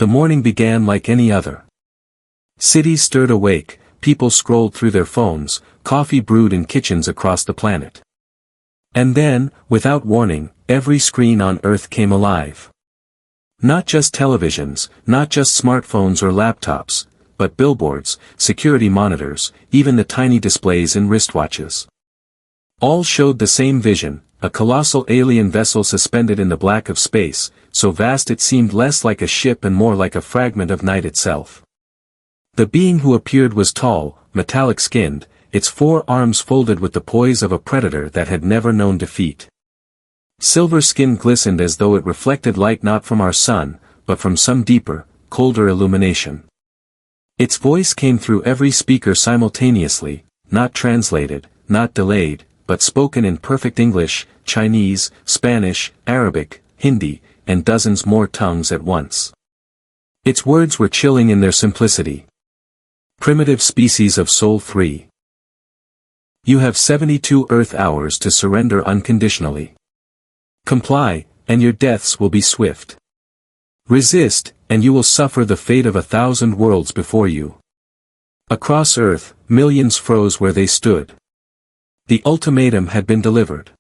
The morning began like any other. Cities stirred awake, people scrolled through their phones, coffee brewed in kitchens across the planet. And then, without warning, every screen on Earth came alive. Not just televisions, not just smartphones or laptops, but billboards, security monitors, even the tiny displays in wristwatches. All showed the same vision, a colossal alien vessel suspended in the black of space, so vast it seemed less like a ship and more like a fragment of night itself. The being who appeared was tall, metallic-skinned, its 4 arms folded with the poise of a predator that had never known defeat. Silver skin glistened as though it reflected light not from our sun, but from some deeper, colder illumination. Its voice came through every speaker simultaneously, not translated, not delayed, but spoken in perfect English, Chinese, Spanish, Arabic, Hindi, and dozens more tongues at once. Its words were chilling in their simplicity. Primitive species of soul 3. You have 72 Earth hours to surrender unconditionally. Comply, and your deaths will be swift. Resist, and you will suffer the fate of 1,000 worlds before you. Across Earth, millions froze where they stood. The ultimatum had been delivered.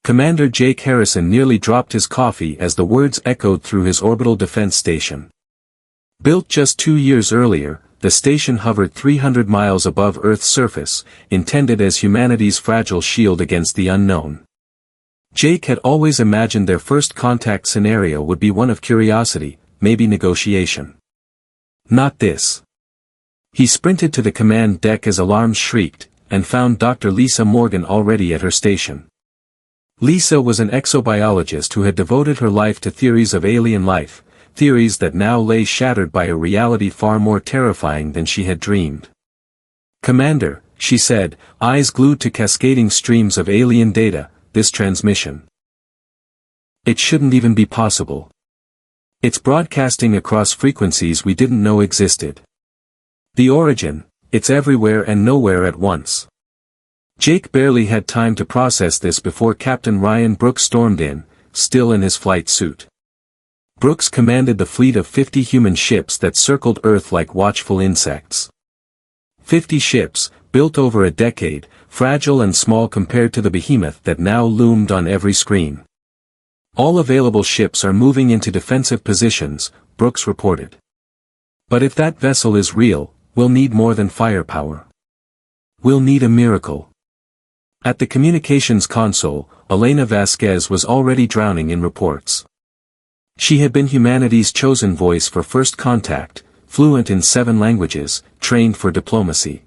Commander Jake Harrison nearly dropped his coffee as the words echoed through his orbital defense station. Built just 2 years earlier, the station hovered 300 miles above Earth's surface, intended as humanity's fragile shield against the unknown. Jake had always imagined their first contact scenario would be one of curiosity, maybe negotiation. Not this. He sprinted to the command deck as alarms shrieked, and found Dr. Lisa Morgan already at her station. Lisa was an exobiologist who had devoted her life to theories of alien life, theories that now lay shattered by a reality far more terrifying than she had dreamed. "Commander," she said, eyes glued to cascading streams of alien data, "this transmission. It shouldn't even be possible. It's broadcasting across frequencies we didn't know existed. The origin, it's everywhere and nowhere at once." Jake barely had time to process this before Captain Ryan Brooks stormed in, still in his flight suit. Brooks commanded the fleet of 50 human ships that circled Earth like watchful insects. 50 ships, built over a decade, fragile and small compared to the behemoth that now loomed on every screen. "All available ships are moving into defensive positions," Brooks reported. "But if that vessel is real, we'll need more than firepower. We'll need a miracle." At the communications console, Elena Vasquez was already drowning in reports. She had been humanity's chosen voice for first contact, fluent in 7 languages, trained for diplomacy.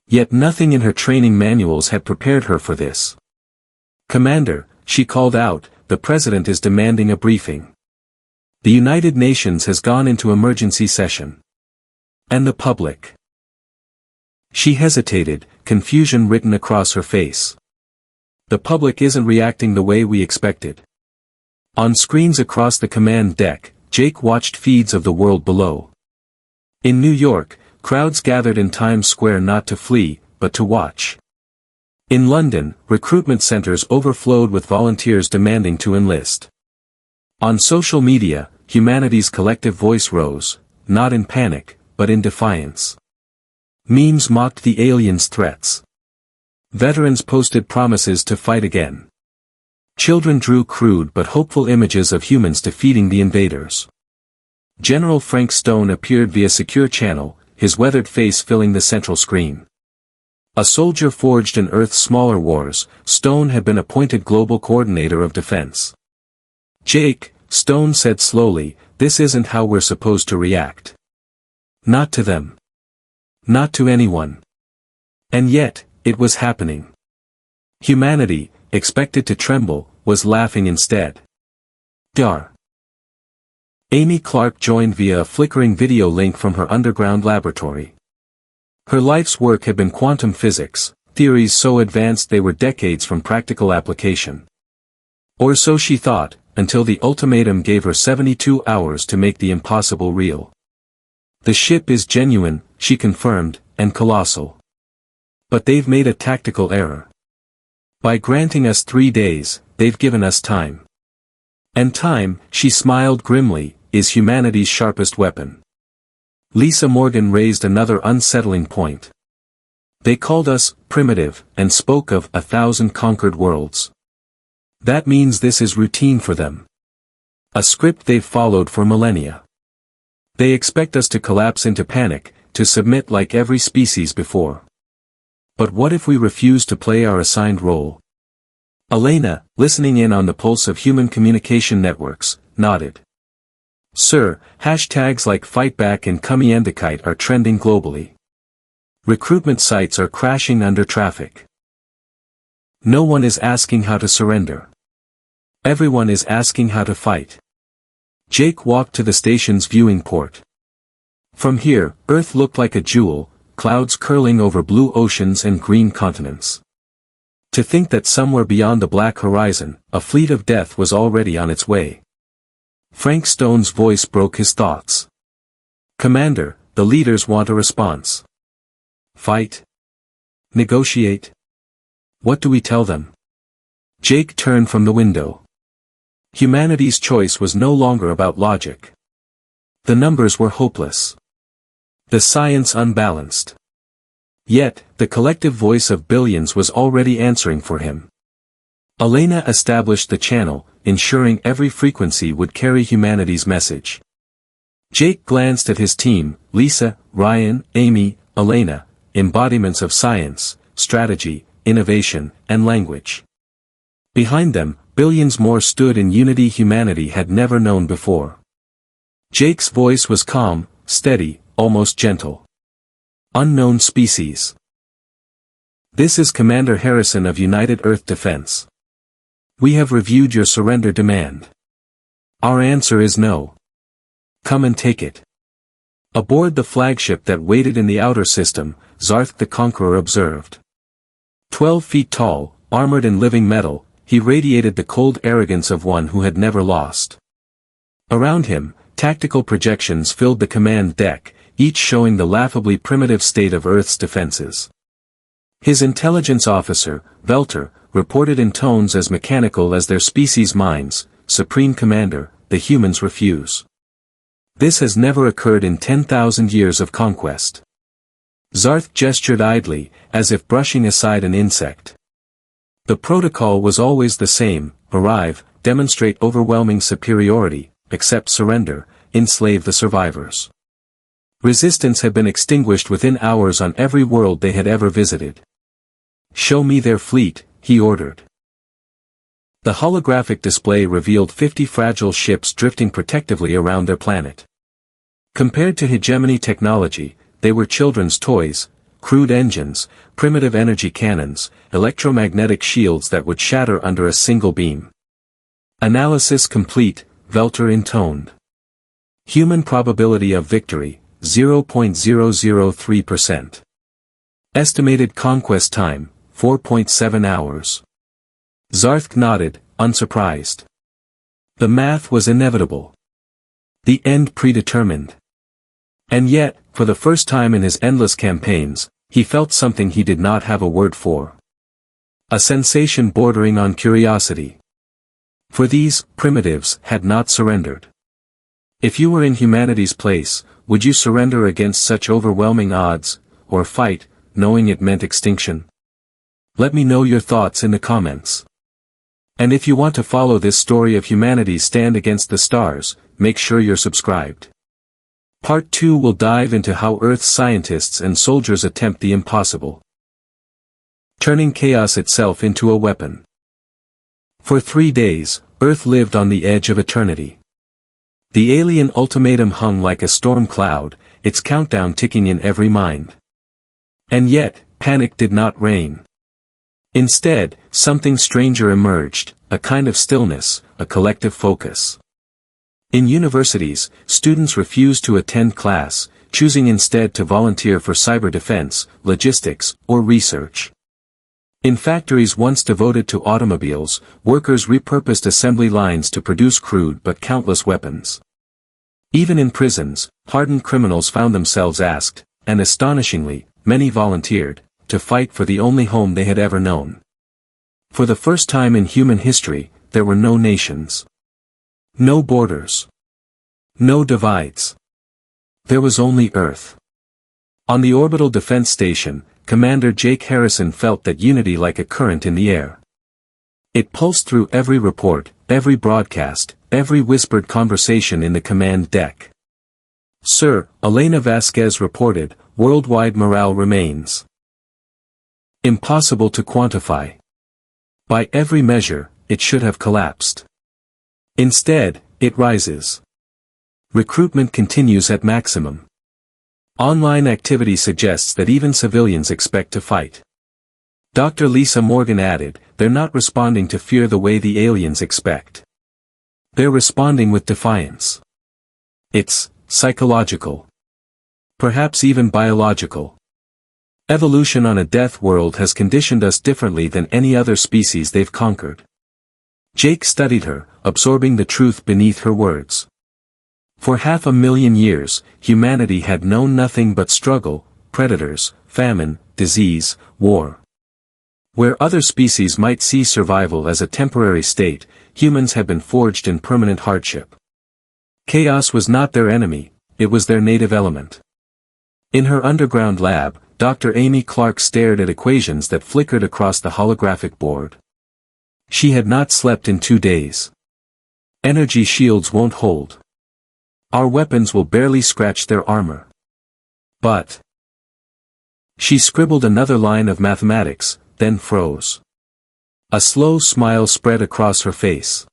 Yet nothing in her training manuals had prepared her for this. "Commander," she called out, "the President is demanding a briefing. The United Nations has gone into emergency session. And the public." She hesitated, confusion written across her face. "The public isn't reacting the way we expected." On screens across the command deck, Jake watched feeds of the world below. In New York, crowds gathered in Times Square not to flee, but to watch. In London, recruitment centers overflowed with volunteers demanding to enlist. On social media, humanity's collective voice rose, not in panic, but in defiance. Memes mocked the aliens' threats. Veterans posted promises to fight again. Children drew crude but hopeful images of humans defeating the invaders. General Frank Stone appeared via secure channel, his weathered face filling the central screen. A soldier forged in Earth's smaller wars, Stone had been appointed global coordinator of defense. "Jake," Stone said slowly, "this isn't how we're supposed to react. Not to them. Not to anyone." And yet, it was happening. Humanity, expected to tremble, was laughing instead. Dar. Amy Clark joined via a flickering video link from her underground laboratory. Her life's work had been quantum physics, theories so advanced they were decades from practical application. Or so she thought, until the ultimatum gave her 72 hours to make the impossible real. "The ship is genuine," she confirmed, "and colossal. But they've made a tactical error. By granting us 3 days, they've given us time. And time," she smiled grimly, is humanity's sharpest weapon. Lisa Morgan raised another unsettling point. They called us primitive and spoke of 1,000 conquered worlds. That means this is routine for them. A script they've followed for millennia. They expect us to collapse into panic, to submit like every species before. But what if we refuse to play our assigned role? Elena, listening in on the pulse of human communication networks, nodded. Sir, hashtags like fightback and Kumiendikite are trending globally. Recruitment sites are crashing under traffic. No one is asking how to surrender. Everyone is asking how to fight. Jake walked to the station's viewing port. From here, Earth looked like a jewel, clouds curling over blue oceans and green continents. To think that somewhere beyond the black horizon, a fleet of death was already on its way. Frank Stone's voice broke his thoughts. Commander, the leaders want a response. Fight? Negotiate? What do we tell them? Jake turned from the window. Humanity's choice was no longer about logic. The numbers were hopeless. The science unbalanced. Yet, the collective voice of billions was already answering for him. Elena established the channel, ensuring every frequency would carry humanity's message. Jake glanced at his team, Lisa, Ryan, Amy, Elena, embodiments of science, strategy, innovation, and language. Behind them, billions more stood in unity humanity had never known before. Jake's voice was calm, steady, almost gentle. Unknown species. This is Commander Harrison of United Earth Defense. We have reviewed your surrender demand. Our answer is no. Come and take it. Aboard the flagship that waited in the outer system, Zarth the Conqueror observed. 12 feet tall, armored in living metal, he radiated the cold arrogance of one who had never lost. Around him, tactical projections filled the command deck, each showing the laughably primitive state of Earth's defenses. His intelligence officer, Velter, reported in tones as mechanical as their species' minds, Supreme Commander, the humans refuse. This has never occurred in 10,000 years of conquest. Zarth gestured idly, as if brushing aside an insect. The protocol was always the same: arrive, demonstrate overwhelming superiority, accept surrender, enslave the survivors. Resistance had been extinguished within hours on every world they had ever visited. Show me their fleet, he ordered. The holographic display revealed 50 fragile ships drifting protectively around their planet. Compared to hegemony technology, they were children's toys: crude engines, primitive energy cannons, electromagnetic shields that would shatter under a single beam. Analysis complete, Velter intoned. Human probability of victory, 0.003%. Estimated conquest time, 4.7 hours. Zarth nodded, unsurprised. The math was inevitable. The end predetermined. And yet, for the first time in his endless campaigns, he felt something he did not have a word for. A sensation bordering on curiosity. For these primitives had not surrendered. If you were in humanity's place, would you surrender against such overwhelming odds, or fight, knowing it meant extinction? Let me know your thoughts in the comments. And if you want to follow this story of humanity's stand against the stars, make sure you're subscribed. Part 2 will dive into how Earth's scientists and soldiers attempt the impossible. Turning chaos itself into a weapon. For 3 days, Earth lived on the edge of eternity. The alien ultimatum hung like a storm cloud, its countdown ticking in every mind. And yet, panic did not reign. Instead, something stranger emerged, a kind of stillness, a collective focus. In universities, students refused to attend class, choosing instead to volunteer for cyber defense, logistics, or research. In factories once devoted to automobiles, workers repurposed assembly lines to produce crude but countless weapons. Even in prisons, hardened criminals found themselves asked, and astonishingly, many volunteered, to fight for the only home they had ever known. For the first time in human history, there were no nations. No borders. No divides. There was only Earth. On the orbital defense station, Commander Jake Harrison felt that unity like a current in the air. It pulsed through every report, every broadcast, every whispered conversation in the command deck. "Sir," Elena Vasquez reported, "worldwide morale remains impossible to quantify. By every measure, it should have collapsed. Instead, it rises. Recruitment continues at maximum. Online activity suggests that even civilians expect to fight." Dr. Lisa Morgan added, "They're not responding to fear the way the aliens expect. They're responding with defiance. It's psychological. Perhaps even biological. Evolution on a death world has conditioned us differently than any other species they've conquered." Jake studied her, absorbing the truth beneath her words. For 500,000 years, humanity had known nothing but struggle, predators, famine, disease, war. Where other species might see survival as a temporary state, humans had been forged in permanent hardship. Chaos was not their enemy, it was their native element. In her underground lab, Dr. Amy Clark stared at equations that flickered across the holographic board. She had not slept in 2 days. Energy shields won't hold. Our weapons will barely scratch their armor. But she scribbled another line of mathematics, then froze. A slow smile spread across her face.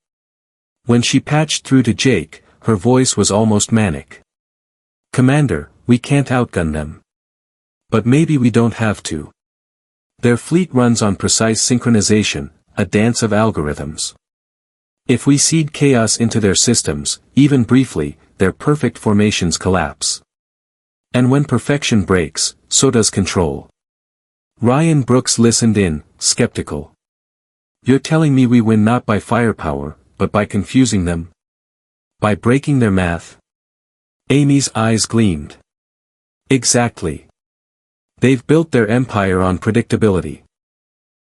When she patched through to Jake, her voice was almost manic. "Commander, we can't outgun them. But maybe we don't have to. Their fleet runs on precise synchronization, a dance of algorithms. If we seed chaos into their systems, even briefly, their perfect formations collapse. And when perfection breaks, so does control." Ryan Brooks listened in, skeptical. "You're telling me we win not by firepower, but by confusing them? By breaking their math?" Amy's eyes gleamed. "Exactly. They've built their empire on predictability.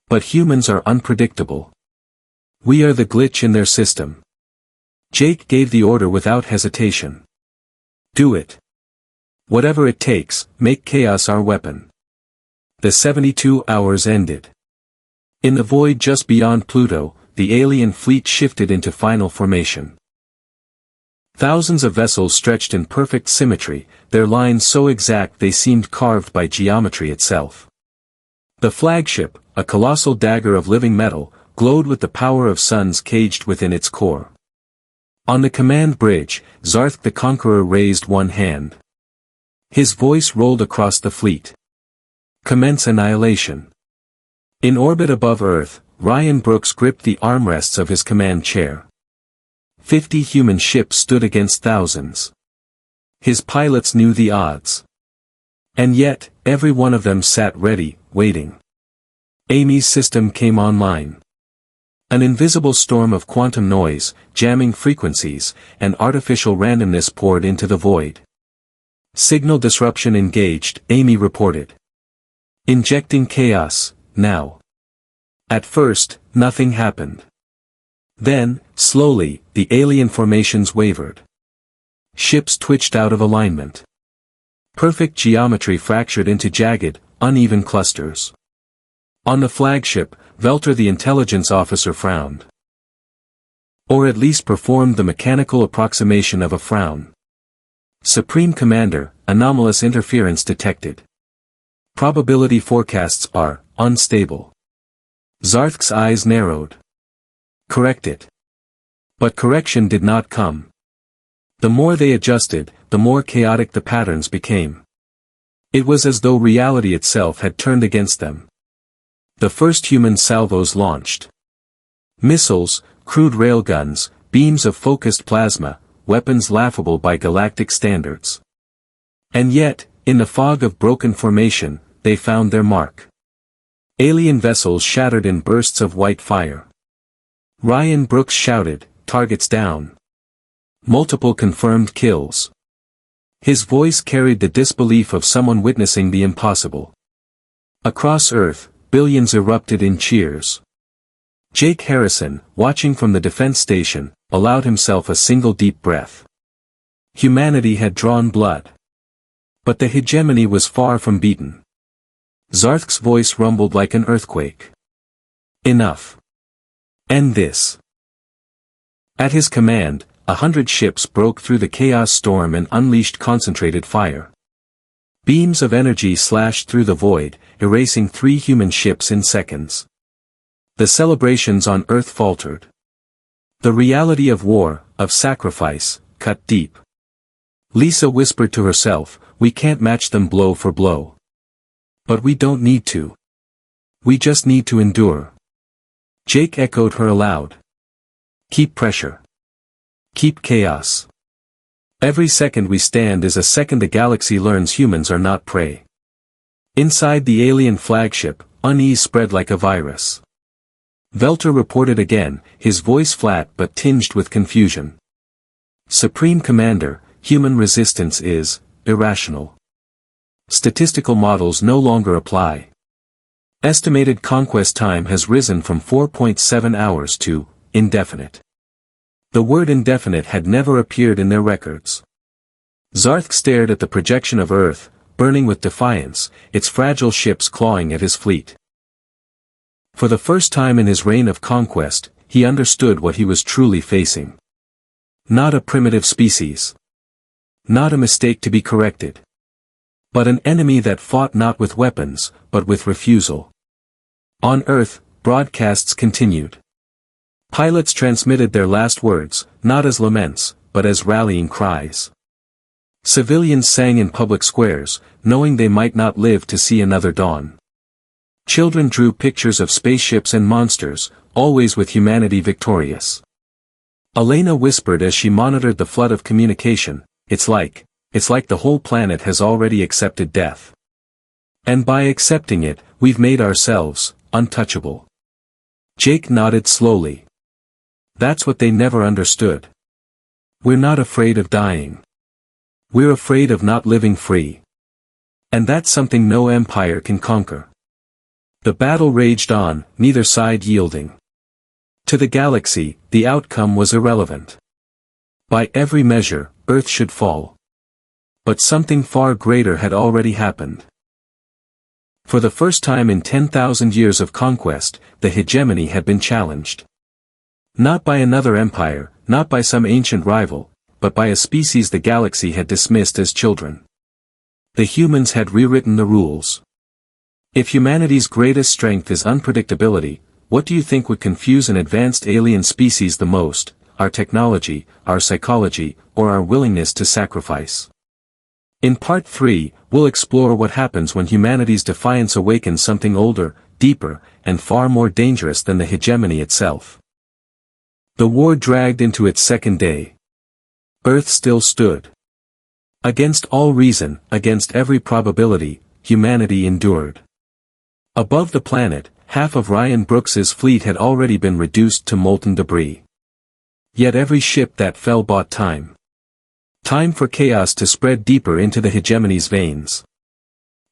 But humans are unpredictable. We are the glitch in their system." Jake gave the order without hesitation. "Do it. Whatever it takes, make chaos our weapon." The 72 hours ended. In the void just beyond Pluto, the alien fleet shifted into final formation. Thousands of vessels stretched in perfect symmetry, their lines so exact they seemed carved by geometry itself. The flagship, a colossal dagger of living metal, glowed with the power of suns caged within its core. On the command bridge, Zarth the Conqueror raised one hand. His voice rolled across the fleet. "Commence annihilation." In orbit above Earth, Ryan Brooks gripped the armrests of his command chair. 50 human ships stood against thousands. His pilots knew the odds. And yet, every one of them sat ready, waiting. Amy's system came online. An invisible storm of quantum noise, jamming frequencies, and artificial randomness poured into the void. "Signal disruption engaged," Amy reported. "Injecting chaos, now." At first, nothing happened. Then, slowly, the alien formations wavered. Ships twitched out of alignment. Perfect geometry fractured into jagged, uneven clusters. On the flagship, Velter the intelligence officer frowned. Or at least performed the mechanical approximation of a frown. "Supreme Commander, anomalous interference detected. Probability forecasts are unstable." Zarth's eyes narrowed. "Correct it." But correction did not come. The more they adjusted, the more chaotic the patterns became. It was as though reality itself had turned against them. The first human salvos launched. Missiles, crude railguns, beams of focused plasma, weapons laughable by galactic standards. And yet, in the fog of broken formation, they found their mark. Alien vessels shattered in bursts of white fire. Ryan Brooks shouted, "Targets down." Multiple confirmed kills. His voice carried the disbelief of someone witnessing the impossible. Across Earth, billions erupted in cheers. Jake Harrison, watching from the defense station, allowed himself a single deep breath. Humanity had drawn blood. But the hegemony was far from beaten. Zarth's voice rumbled like an earthquake. Enough. End this. At his command, 100 ships broke through the chaos storm and unleashed concentrated fire. Beams of energy slashed through the void, erasing 3 human ships in seconds. The celebrations on Earth faltered. The reality of war, of sacrifice, cut deep. Lisa whispered to herself, "We can't match them blow for blow. But we don't need to. We just need to endure." Jake echoed her aloud. "Keep pressure. Keep chaos. Every second we stand is a second the galaxy learns humans are not prey." Inside the alien flagship, unease spread like a virus. Velter reported again, his voice flat but tinged with confusion. "Supreme Commander, human resistance is irrational. Statistical models no longer apply. Estimated conquest time has risen from 4.7 hours to indefinite." The word indefinite had never appeared in their records. Zarth stared at the projection of Earth, burning with defiance, its fragile ships clawing at his fleet. For the first time in his reign of conquest, he understood what he was truly facing. Not a primitive species. Not a mistake to be corrected. But an enemy that fought not with weapons, but with refusal. On Earth, broadcasts continued. Pilots transmitted their last words, not as laments, but as rallying cries. Civilians sang in public squares, knowing they might not live to see another dawn. Children drew pictures of spaceships and monsters, always with humanity victorious. Elena whispered as she monitored the flood of communication, it's like the whole planet has already accepted death. And by accepting it, we've made ourselves untouchable." Jake nodded slowly. "That's what they never understood. We're not afraid of dying. We're afraid of not living free. And that's something no empire can conquer." The battle raged on, neither side yielding. To the galaxy, the outcome was irrelevant. By every measure, Earth should fall. But something far greater had already happened. For the first time in 10,000 years of conquest, the hegemony had been challenged. Not by another empire, not by some ancient rival, but by a species the galaxy had dismissed as children. The humans had rewritten the rules. If humanity's greatest strength is unpredictability, what do you think would confuse an advanced alien species the most, our technology, our psychology, or our willingness to sacrifice? In Part 3, we'll explore what happens when humanity's defiance awakens something older, deeper, and far more dangerous than the hegemony itself. The war dragged into its second day. Earth still stood. Against all reason, against every probability, humanity endured. Above the planet, half of Ryan Brooks's fleet had already been reduced to molten debris. Yet every ship that fell bought time. Time for chaos to spread deeper into the hegemony's veins.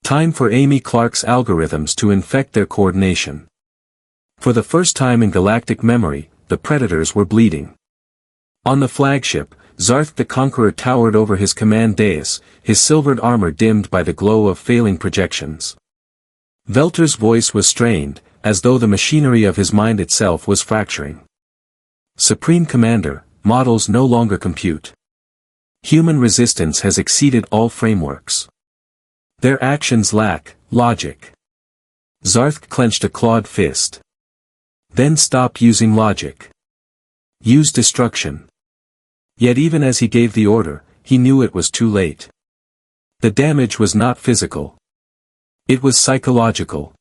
Time for Amy Clark's algorithms to infect their coordination. For the first time in galactic memory, the predators were bleeding. On the flagship, Zarth the Conqueror towered over his command dais, his silvered armor dimmed by the glow of failing projections. Velter's voice was strained, as though the machinery of his mind itself was fracturing. "Supreme Commander, models no longer compute. Human resistance has exceeded all frameworks. Their actions lack logic." Zarth clenched a clawed fist. "Then stop using logic. Use destruction." Yet even as he gave the order, he knew it was too late. The damage was not physical. It was psychological.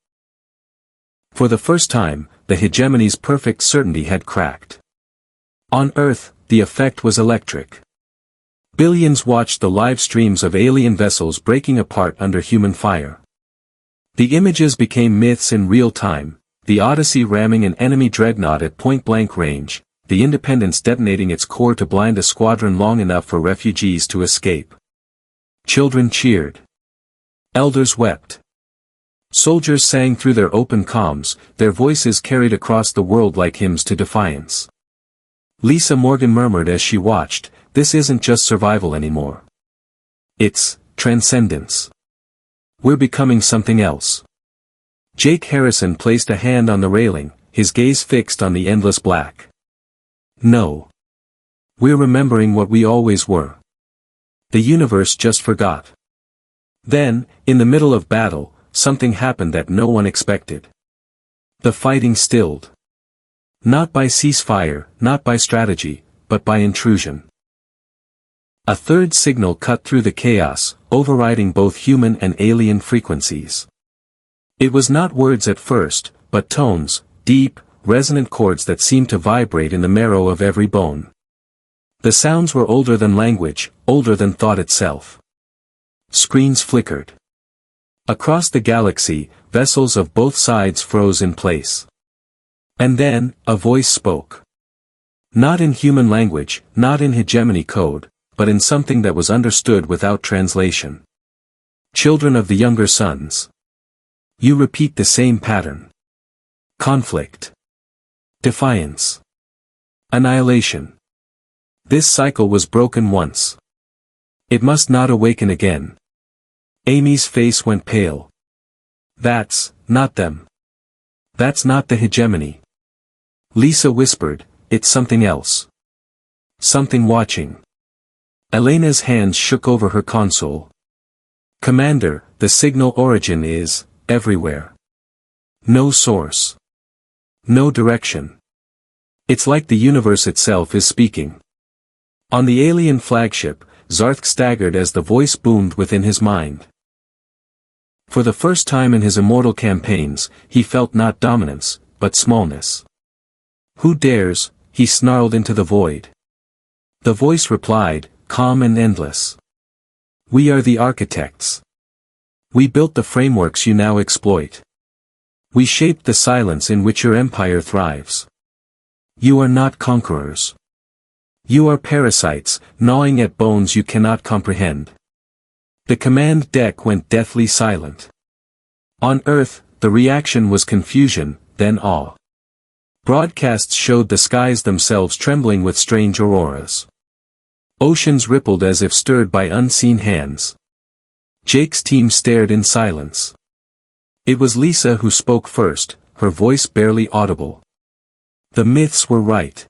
For the first time, the hegemony's perfect certainty had cracked. On Earth, the effect was electric. Billions watched the live streams of alien vessels breaking apart under human fire. The images became myths in real time, the Odyssey ramming an enemy dreadnought at point-blank range, the Independence detonating its core to blind a squadron long enough for refugees to escape. Children cheered. Elders wept. Soldiers sang through their open comms, their voices carried across the world like hymns to defiance. Lisa Morgan murmured as she watched, this isn't just survival anymore. It's transcendence. We're becoming something else. Jake Harrison placed a hand on the railing, his gaze fixed on the endless black. No. We're remembering what we always were. The universe just forgot. Then, in the middle of battle, something happened that no one expected. The fighting stilled. Not by ceasefire, not by strategy, but by intrusion. A third signal cut through the chaos, overriding both human and alien frequencies. It was not words at first, but tones, deep, resonant chords that seemed to vibrate in the marrow of every bone. The sounds were older than language, older than thought itself. Screens flickered. Across the galaxy, vessels of both sides froze in place. And then, a voice spoke. Not in human language, not in hegemony code, but in something that was understood without translation. Children of the younger sons. You repeat the same pattern. Conflict. Defiance. Annihilation. This cycle was broken once. It must not awaken again. Amy's face went pale. That's not them. That's not the hegemony. Lisa whispered, it's something else. Something watching. Elena's hands shook over her console. Commander, the signal origin is everywhere. No source. No direction. It's like the universe itself is speaking. On the alien flagship, Zarth staggered as the voice boomed within his mind. For the first time in his immortal campaigns, he felt not dominance, but smallness. Who dares? He snarled into the void. The voice replied, calm and endless. We are the architects. We built the frameworks you now exploit. We shaped the silence in which your empire thrives. You are not conquerors. You are parasites, gnawing at bones you cannot comprehend. The command deck went deathly silent. On Earth, the reaction was confusion, then awe. Broadcasts showed the skies themselves trembling with strange auroras. Oceans rippled as if stirred by unseen hands. Jake's team stared in silence. It was Lisa who spoke first, her voice barely audible. The myths were right.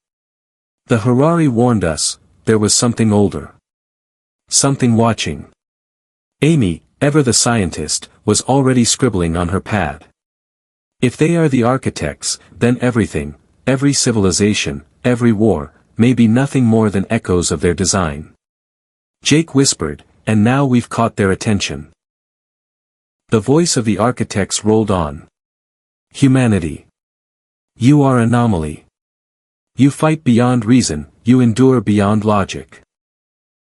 The Harari warned us, there was something older. Something watching. Amy, ever the scientist, was already scribbling on her pad. If they are the architects, then everything, every civilization, every war, may be nothing more than echoes of their design. Jake whispered, and now we've caught their attention. The voice of the architects rolled on. Humanity. You are anomaly. You fight beyond reason, you endure beyond logic.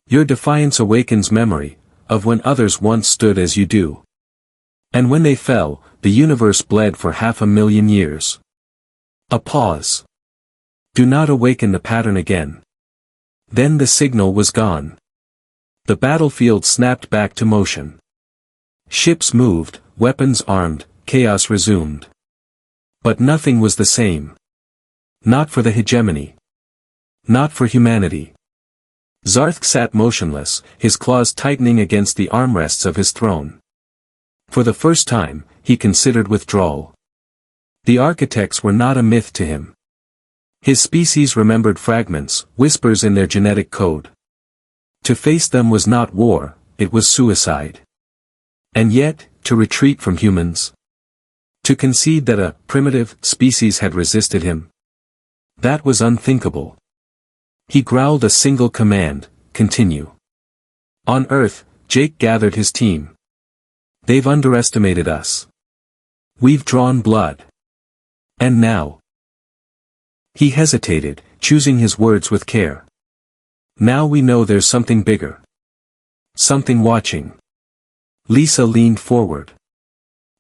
Your defiance awakens memory, of when others once stood as you do. And when they fell, the universe bled for 500,000 years. A pause. Do not awaken the pattern again. Then the signal was gone. The battlefield snapped back to motion. Ships moved, weapons armed, chaos resumed. But nothing was the same. Not for the hegemony. Not for humanity. Zarth sat motionless, his claws tightening against the armrests of his throne. For the first time, he considered withdrawal. The architects were not a myth to him. His species remembered fragments, whispers in their genetic code. To face them was not war, it was suicide. And yet, to retreat from humans. To concede that a primitive species had resisted him. That was unthinkable. He growled a single command, continue. On Earth, Jake gathered his team. They've underestimated us. We've drawn blood. And now. He hesitated, choosing his words with care. Now we know there's something bigger. Something watching. Lisa leaned forward.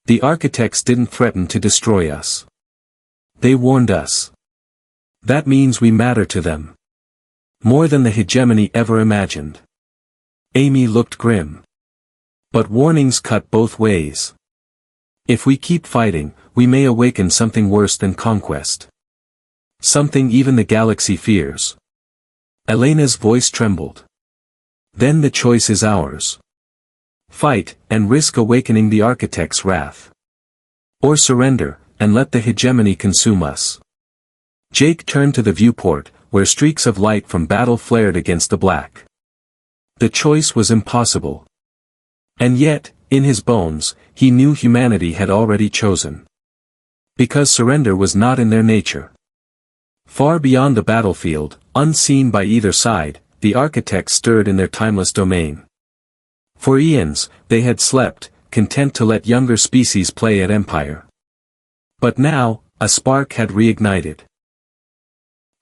The architects didn't threaten to destroy us. They warned us. That means we matter to them. More than the hegemony ever imagined. Amy looked grim. But warnings cut both ways. If we keep fighting, we may awaken something worse than conquest. Something even the galaxy fears. Elena's voice trembled. Then the choice is ours. Fight, and risk awakening the architect's wrath. Or surrender, and let the hegemony consume us. Jake turned to the viewport, where streaks of light from battle flared against the black. The choice was impossible. And yet, in his bones, he knew humanity had already chosen. Because surrender was not in their nature. Far beyond the battlefield, unseen by either side, the architects stirred in their timeless domain. For eons, they had slept, content to let younger species play at empire. But now, a spark had reignited.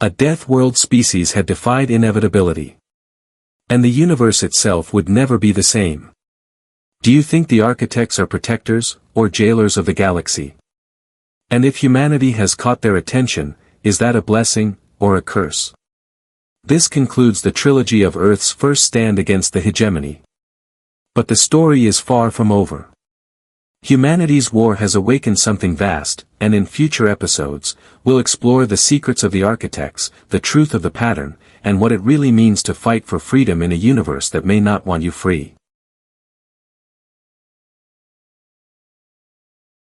A death-world species had defied inevitability. And the universe itself would never be the same. Do you think the architects are protectors, or jailers of the galaxy? And if humanity has caught their attention, is that a blessing, or a curse? This concludes the trilogy of Earth's first stand against the hegemony. But the story is far from over. Humanity's war has awakened something vast, and in future episodes, we'll explore the secrets of the architects, the truth of the pattern, and what it really means to fight for freedom in a universe that may not want you free.